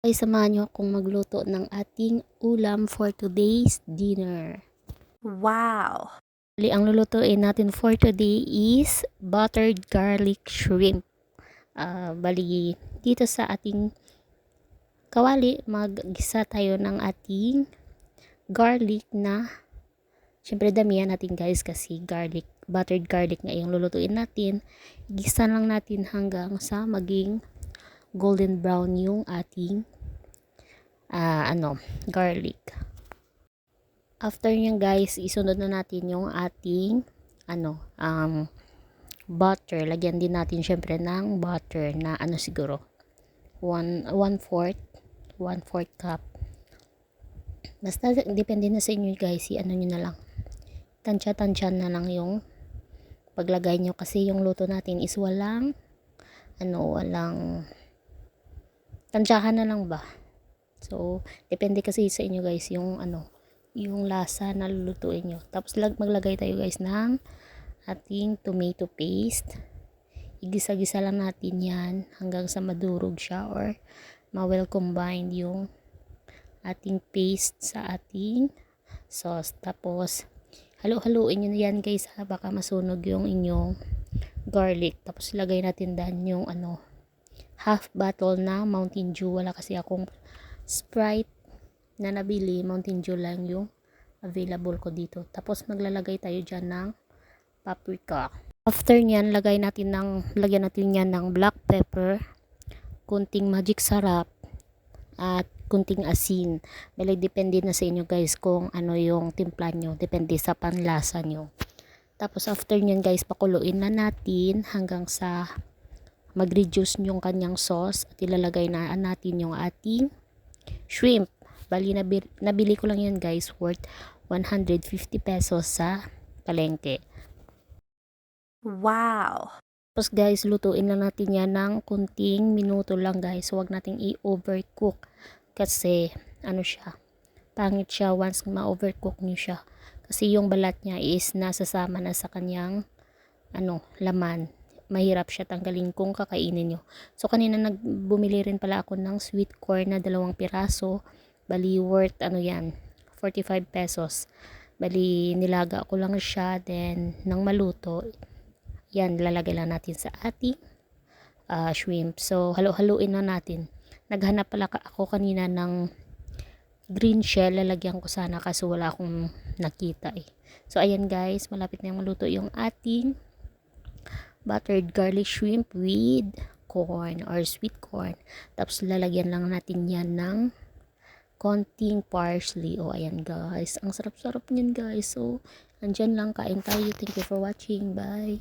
Ay samahan niyo akong magluto ng ating ulam for today's dinner. Wow! Bali, ang lulutuin natin for today is buttered garlic shrimp. Bali, dito sa ating kawali, mag-gisa tayo ng ating garlic na, syempre damihan natin guys kasi buttered garlic nga yung lulutuin natin. Gisa lang natin hanggang sa maging golden brown yung ating garlic. After nyan guys, isunod na natin yung ating butter. Lagyan din natin syempre ng butter na siguro 1/4 cup. Basta depende na sa inyo guys, nyo na lang. Tansya na lang yung paglagay nyo kasi yung luto natin is walang tansyahan na lang ba. So depende kasi sa inyo guys yung yung lasa na lulutuin nyo. Tapos maglagay tayo guys ng ating tomato paste. Igisa-gisa lang natin yan hanggang sa madurog siya or ma-well combined yung ating paste sa ating sauce. Tapos halo-haluin nyo yan guys ha, baka masunog yung inyong garlic. Tapos ilagay natin dan yung half bottle na Mountain Dew. Wala kasi akong Sprite na nabili, Mountain Dew lang yung available ko dito. Tapos maglalagay tayo dyan ng paprika. After nyan, lagyan natin yan ng black pepper, kunting magic sarap, at kunting asin. Bali, depende na sa inyo guys kung ano yung timpla nyo. Depende sa panlasa nyo. Tapos after nyan guys, pakuluin na natin hanggang sa mag-reduce yung kanyang sauce. At ilalagay na natin yung ating shrimp. Bali, nabili ko lang yan guys, worth 150 pesos sa palengke. Wow! Tapos guys, lutuin lang natin yan ng kunting minuto lang guys. Huwag nating i-overcook kasi pangit siya once ma-overcook nyo siya. Kasi yung balat niya is nasasama na sa kanyang laman. Mahirap siya tanggalin kung kakainin nyo. So kanina bumili rin pala ako ng sweet corn na 2 piraso. Bali worth 45 pesos. Bali nilaga ko lang siya, then nang maluto yan, lalagay lang natin sa ating shrimp. So halo-haluin na natin. Naghanap pala ako kanina ng green shell, lalagyan ko sana kaso wala akong nakita eh. So ayan guys, malapit na yung maluto yung ating buttered garlic shrimp with corn or sweet corn. Tapos lalagyan lang natin yan ng konting parsley. Ayan guys, ang sarap-sarap niyan guys. So andyan lang, kain tayo. Thank you for watching. Bye.